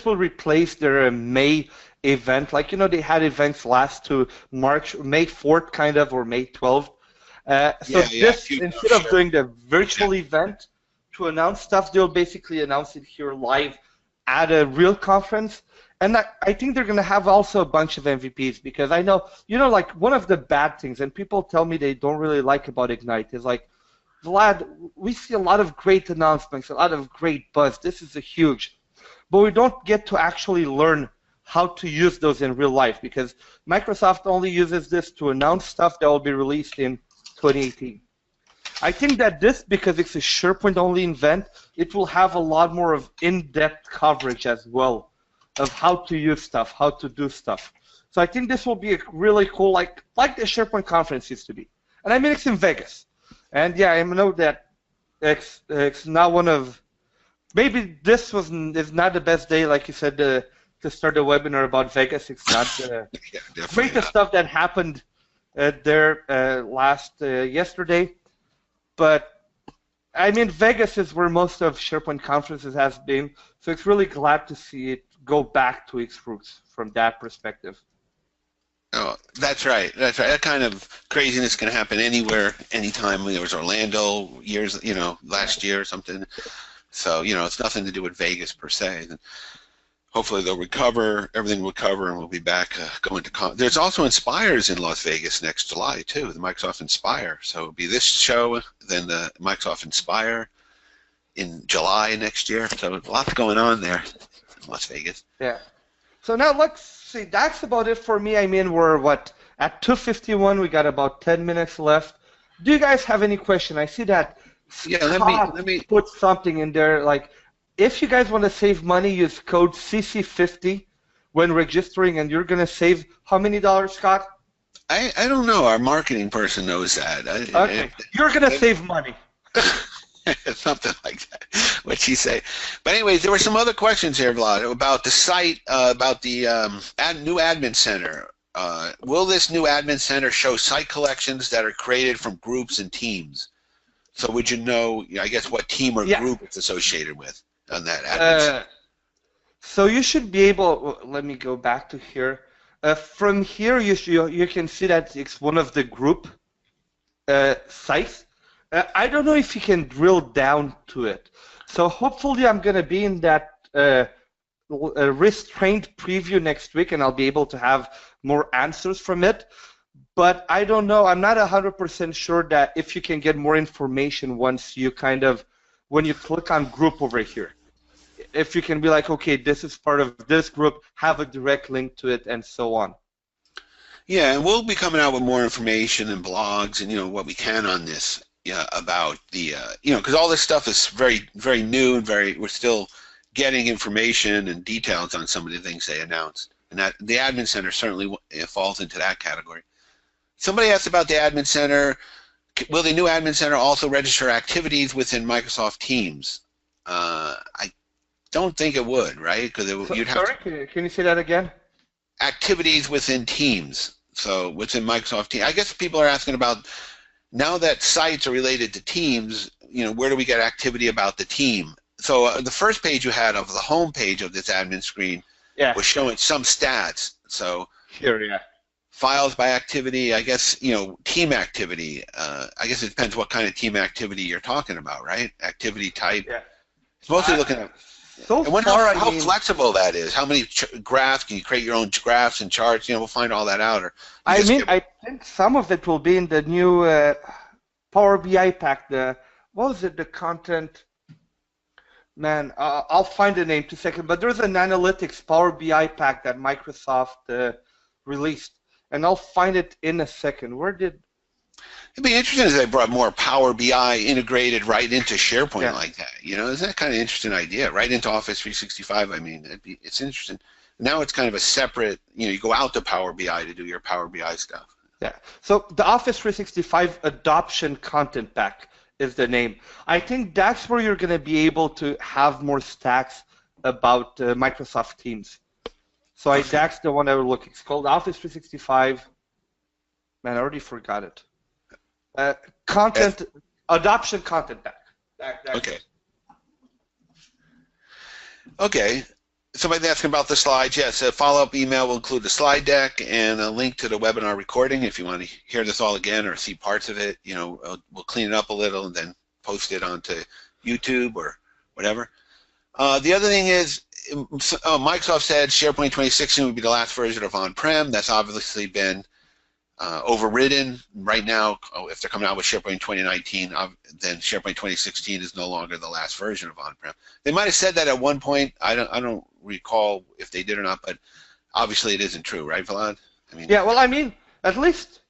S2: will replace their May event. Like, they had events last to May 4th, kind of, or May 12th. Instead of doing the virtual event to announce stuff, they'll basically announce it here live at a real conference. And I think they're going to have also a bunch of MVPs, because I know, like one of the bad things, and people tell me they don't really like about Ignite, is like, Vlad, we see a lot of great announcements, a lot of great buzz. This is a huge, but we don't get to actually learn how to use those in real life, because Microsoft only uses this to announce stuff that will be released in 2018. I think that this, because it's a SharePoint-only event, it will have a lot more of in-depth coverage as well of how to use stuff, how to do stuff. So I think this will be a really cool, like the SharePoint conference used to be. And I mean, it's in Vegas. And yeah, I know that it's not one of, maybe this is not the best day, like you said, to start a webinar about Vegas. It's not the greatest stuff that happened there yesterday. But I mean, Vegas is where most of SharePoint conferences has been, so it's really glad to see it go back to its roots from that perspective.
S1: Oh, that's right. That's right. That kind of craziness can happen anywhere, anytime. There was Orlando last year or something. So, it's nothing to do with Vegas per se. Hopefully they'll recover, everything will recover, and we'll be back going to There's also Inspires in Las Vegas next July, too, the Microsoft Inspire. So it'll be this show, then the Microsoft Inspire in July next year. So lots going on there in Las Vegas.
S2: Yeah. So now let's see. That's about it for me. I mean, we're, at 2:51. We got about 10 minutes left. Do you guys have any question? I see that Scott let me put something in there, like, if you guys want to save money, use code CC50 when registering, and you're going to save how many dollars, Scott?
S1: I don't know. Our marketing person knows that.
S2: Okay. You're going to save money.
S1: Something like that. What'd she say? But anyways, there were some other questions here, Vlad, about the site, about the new admin center. Will this new admin center show site collections that are created from groups and teams? So would you know, I guess, what team or group it's associated with on that admin center?
S2: So you should be able, let me go back to here. From here, you can see that it's one of the group sites. I don't know if you can drill down to it. So hopefully I'm going to be in that restrained preview next week, and I'll be able to have more answers from it. but I don't know. I'm not 100% sure that if you can get more information once you when you click on group over here. If you can be like, okay, this is part of this group, have a direct link to it, and so on.
S1: Yeah, and we'll be coming out with more information and blogs and what we can on this. Yeah, about the because all this stuff is very, very new and we're still getting information and details on some of the things they announced, and that the Admin Center certainly falls into that category. Somebody asked about the Admin Center. Will the new Admin Center also register activities within Microsoft Teams? I don't think it would, right? Because you'd have
S2: sorry, can you say that again?
S1: Activities within Teams. So within Microsoft Teams, I guess people are asking about, now that sites are related to Teams, where do we get activity about the team? So the first page you had of the home page of this admin screen was showing some stats. So
S2: here, yeah.
S1: Files by activity, I guess, team activity. I guess it depends what kind of team activity you're talking about, right? Activity type.
S2: Yeah.
S1: It's mostly looking at.
S2: So
S1: I wonder how flexible that is. How many graphs can you create your own graphs and charts? We'll find all that out.
S2: I think some of it will be in the new Power BI pack. What was it? The content. Man, I'll find the name 2 seconds. But there's an analytics Power BI pack that Microsoft released, and I'll find it in a second. Where did?
S1: It'd be interesting if they brought more Power BI integrated right into SharePoint like that. Isn't that kind of an interesting idea? Right into Office 365. I mean, it's interesting. Now it's kind of a separate. You go out to Power BI to do your Power BI stuff.
S2: Yeah. So the Office 365 Adoption Content Pack is the name. I think that's where you're going to be able to have more stacks about Microsoft Teams. So that's the one I was looking. It's called Office 365. Man, I already forgot it. Adoption Content Pack.
S1: Okay. Okay. Somebody asking about the slides. Yes, a follow-up email will include the slide deck and a link to the webinar recording if you want to hear this all again or see parts of it. We'll clean it up a little and then post it onto YouTube or whatever. The other thing is, Microsoft said SharePoint 2016 would be the last version of on-prem. That's obviously been overridden right now. If they're coming out with SharePoint 2019, then SharePoint 2016 is no longer the last version of on-prem. They might have said that at one point. I don't recall if they did or not, but obviously it isn't true, right, Vlad?
S2: At least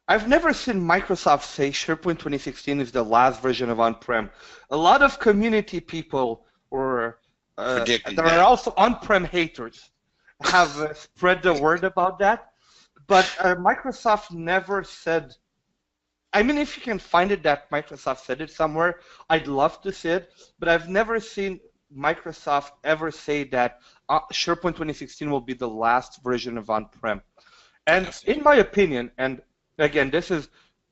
S2: I've never seen Microsoft say SharePoint 2016 is the last version of on-prem. A lot of community people or there are also on-prem haters have spread the word about that. But Microsoft never said. I mean, if you can find it that Microsoft said it somewhere, I'd love to see it. But I've never seen Microsoft ever say that SharePoint 2016 will be the last version of on-prem. And in my opinion, and again,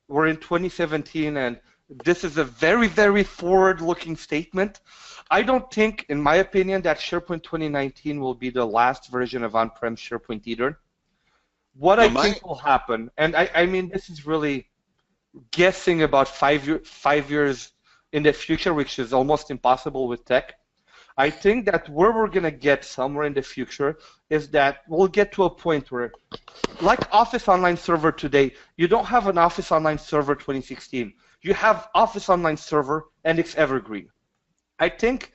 S2: we're in 2017, and this is a very, very forward-looking statement. I don't think, in my opinion, that SharePoint 2019 will be the last version of on-prem SharePoint either. What I think will happen, and I mean, this is really guessing about 5 years in the future, which is almost impossible with tech. I think that where we're going to get somewhere in the future is that we'll get to a point where, like Office Online Server today, you don't have an Office Online Server 2016. You have Office Online Server, and it's evergreen. I think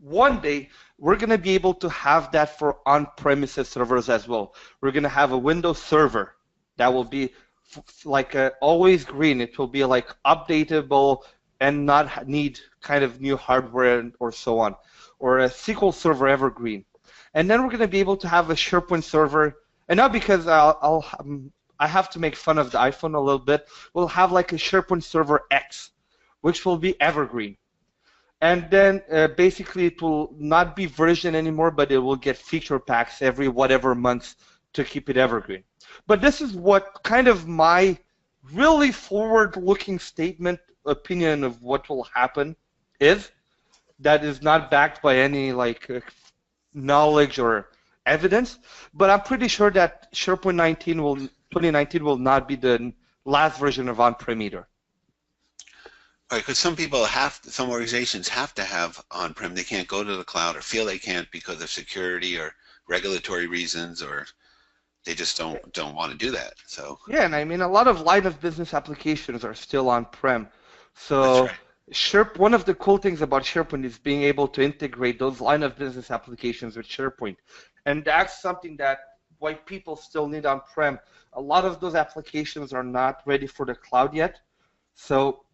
S2: one day we're going to be able to have that for on-premises servers as well. We're going to have a Windows server that will be like always green. It will be like updatable and not need kind of new hardware or so on, or a SQL Server evergreen. And then we're going to be able to have a SharePoint server, and not because I have to make fun of the iPhone a little bit, we'll have like a SharePoint Server X, which will be evergreen. And then basically it will not be version anymore, but it will get feature packs every whatever month to keep it evergreen. But this is what kind of my really forward-looking statement opinion of what will happen is. That is not backed by any like knowledge or evidence, but I'm pretty sure that SharePoint 2019 will not be the last version of on-prem either.
S1: Right, because some organizations have to have on-prem. They can't go to the cloud or feel they can't because of security or regulatory reasons or they just don't want to do that. So
S2: yeah, and I mean a lot of line of business applications are still on-prem. So
S1: that's right.
S2: One of the cool things about SharePoint is being able to integrate those line of business applications with SharePoint, and that's something that why people still need on-prem. A lot of those applications are not ready for the cloud yet, so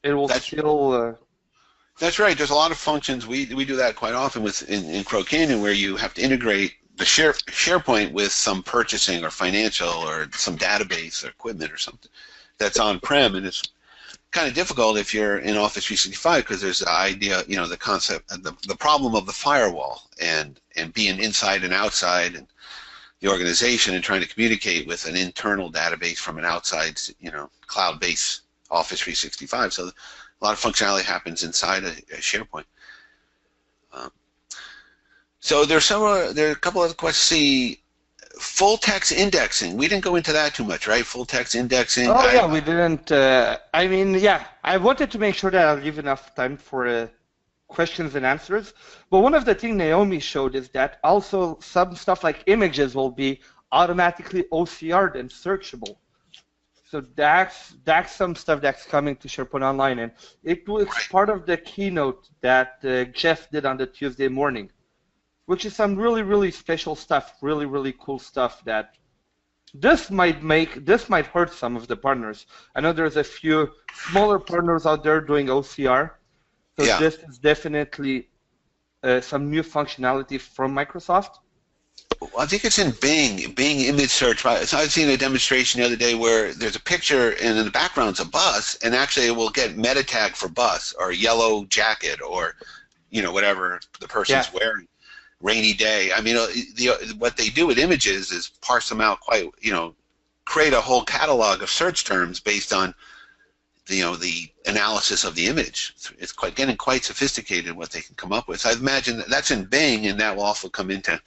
S2: it will still.
S1: That's right. There's a lot of functions. We do that quite often in Crow Canyon, where you have to integrate the SharePoint with some purchasing or financial or some database or equipment or something that's on-prem, and it's kind of difficult if you're in Office 365 because there's the idea, the concept, the problem of the firewall and being inside and outside and the organization and trying to communicate with an internal database from an outside, cloud-based Office 365. So a lot of functionality happens inside a SharePoint. So there are a couple of questions. See, full text indexing. We didn't go into that too much, right? Full text indexing.
S2: Oh yeah, we didn't. I mean, yeah, I wanted to make sure that I'll leave enough time for questions and answers. But one of the things Naomi showed is that also some stuff like images will be automatically OCR'd and searchable. So that's some stuff that's coming to SharePoint Online, and it's part of the keynote that Jeff did on the Tuesday morning, which is some really, really special stuff, really, really cool stuff that this might hurt some of the partners. I know there's a few smaller partners out there doing OCR, so yeah. This is definitely some new functionality from Microsoft.
S1: I think it's in Bing image search. So I've seen a demonstration the other day where there's a picture and in the background's a bus, and actually it will get meta tag for bus or yellow jacket or whatever the person's wearing. Rainy day. I mean, what they do with images is parse them out quite, create a whole catalog of search terms based on, the analysis of the image. It's getting quite sophisticated what they can come up with. So I imagine that's in Bing, and that will also come into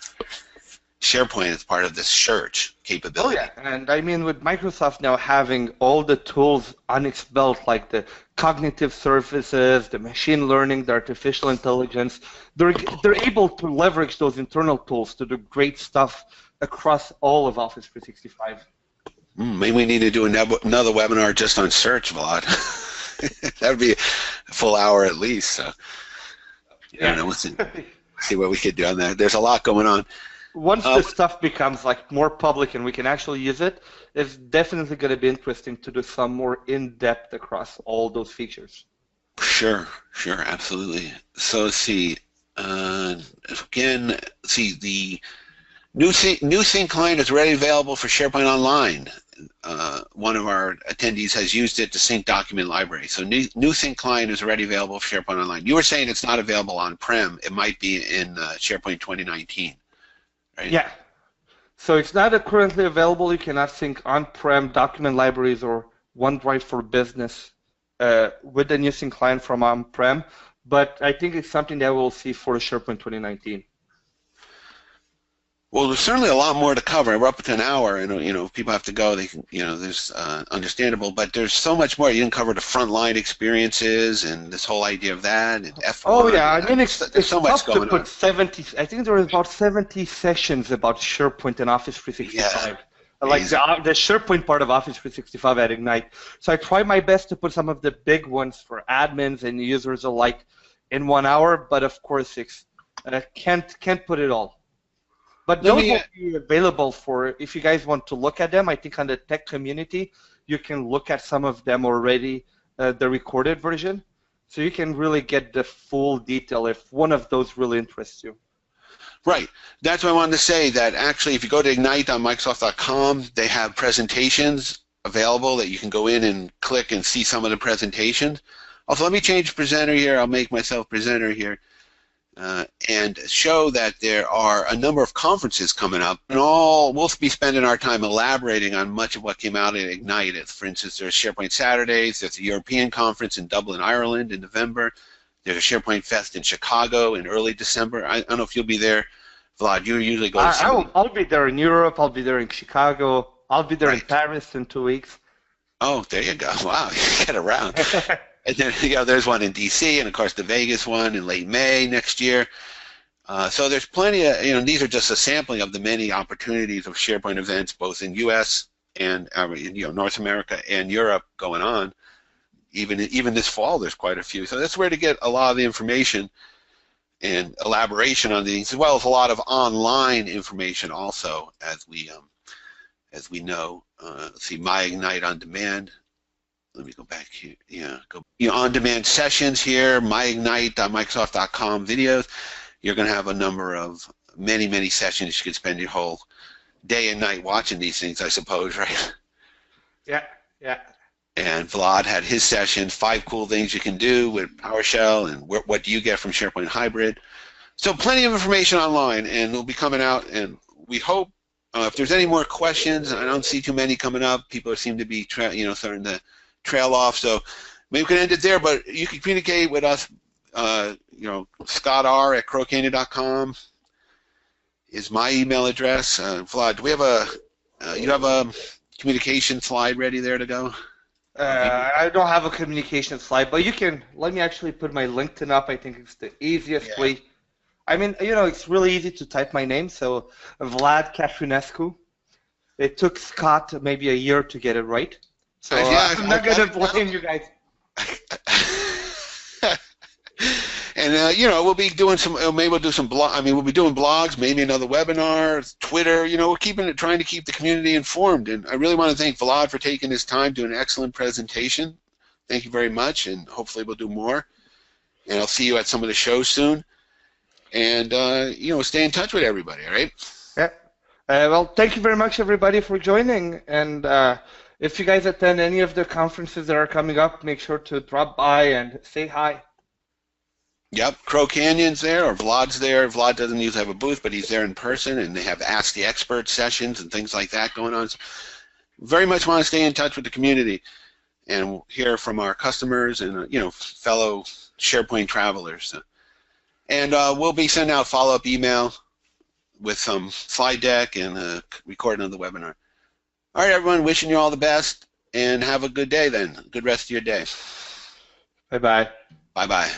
S1: SharePoint as part of this search capability.
S2: Oh yeah, and I mean with Microsoft now having all the tools on its belt, like the cognitive services, the machine learning, the artificial intelligence, they're able to leverage those internal tools to do great stuff across all of Office 365.
S1: Maybe we need to do another webinar just on search, Vlad. That would be a full hour at least. So I don't know. Let's see what we could do on that. There's a lot going on.
S2: Once this stuff becomes more public and we can actually use it, it's definitely going to be interesting to do some more in-depth across all those features.
S1: Sure, absolutely. So let's see. Again, see the new sync client is already available for SharePoint Online. One of our attendees has used it to sync document library. So new sync client is already available for SharePoint Online. You were saying it's not available on-prem. It might be in SharePoint 2019. Right.
S2: Yeah, so it's not currently available. You cannot sync on-prem document libraries or OneDrive for Business with the new sync client from on-prem, but I think it's something that we'll see for SharePoint 2019.
S1: Well, there's certainly a lot more to cover. We're up to an hour, and if people have to go, they can. There's understandable, but there's so much more. You didn't cover the frontline experiences and this whole idea of that and F1.
S2: Oh yeah, I mean it's
S1: so much going on.
S2: 70. I think there was about 70 sessions about SharePoint and Office 365.
S1: Yeah.
S2: Like the SharePoint part of Office 365 at Ignite. So I tried my best to put some of the big ones for admins and users alike in 1 hour, but of course it's can't put it all. But those will be available for, if you guys want to look at them, I think on the tech community, you can look at some of them already, the recorded version. So you can really get the full detail if one of those really interests you.
S1: Right. That's what I wanted to say, that actually if you go to Ignite on Microsoft.com, they have presentations available that you can go in and click and see some of the presentations. Also, let me change presenter here. I'll make myself presenter here. And show that there are a number of conferences coming up, and we'll be spending our time elaborating on much of what came out at Ignite. For instance, there's SharePoint Saturdays, there's a European conference in Dublin, Ireland in November, there's a SharePoint Fest in Chicago in early December. I don't know if you'll be there, Vlad. You usually go to
S2: I'll be there in Europe, I'll be there in Chicago, I'll be there in Paris in 2 weeks.
S1: Oh, there you go. Wow, you get around. And then there's one in DC, and of course the Vegas one in late May next year. So there's plenty of, these are just a sampling of the many opportunities of SharePoint events, both in U.S. and North America and Europe going on. Even this fall, there's quite a few. So that's where to get a lot of the information and elaboration on these, as well as a lot of online information also, as we know. Let's see, My Ignite on Demand. Let me go back here. Yeah, on-demand sessions here, myignite.microsoft.com videos. You're going to have a number of many sessions. You could spend your whole day and night watching these things, I suppose, right?
S2: Yeah.
S1: And Vlad had his session, 5 cool things you can do with PowerShell, and what do you get from SharePoint Hybrid. So plenty of information online, and it'll be coming out, and we hope, if there's any more questions, I don't see too many coming up. People seem to be starting to trail off, so maybe we can end it there, but you can communicate with us, scotr@crowcanyon.com is my email address. Vlad, do we have you have a communication slide ready there to go?
S2: I don't have a communication slide, but you can, let me actually put my LinkedIn up. I think it's the easiest way. I mean, it's really easy to type my name, so Vlad Catrinescu. It took Scott maybe a year to get it right, so I'm not going to blame you guys.
S1: And we'll be doing some. Maybe we'll do some blog. I mean, we'll be doing blogs, maybe another webinar, Twitter. We're trying to keep the community informed. And I really want to thank Vlad for taking his time, doing an excellent presentation. Thank you very much, and hopefully we'll do more. And I'll see you at some of the shows soon. And stay in touch with everybody. All right.
S2: Yeah. Well, thank you very much, everybody, for joining. And if you guys attend any of the conferences that are coming up, make sure to drop by and say hi.
S1: Yep, Crow Canyon's there, or Vlad's there. Vlad doesn't usually have a booth, but he's there in person, and they have Ask the Expert sessions and things like that going on. So very much want to stay in touch with the community and hear from our customers and fellow SharePoint travelers. And we'll be sending out follow-up email with some slide deck and a recording of the webinar. All right, everyone, wishing you all the best, and have a good day then. Good rest of your day.
S2: Bye-bye.
S1: Bye-bye.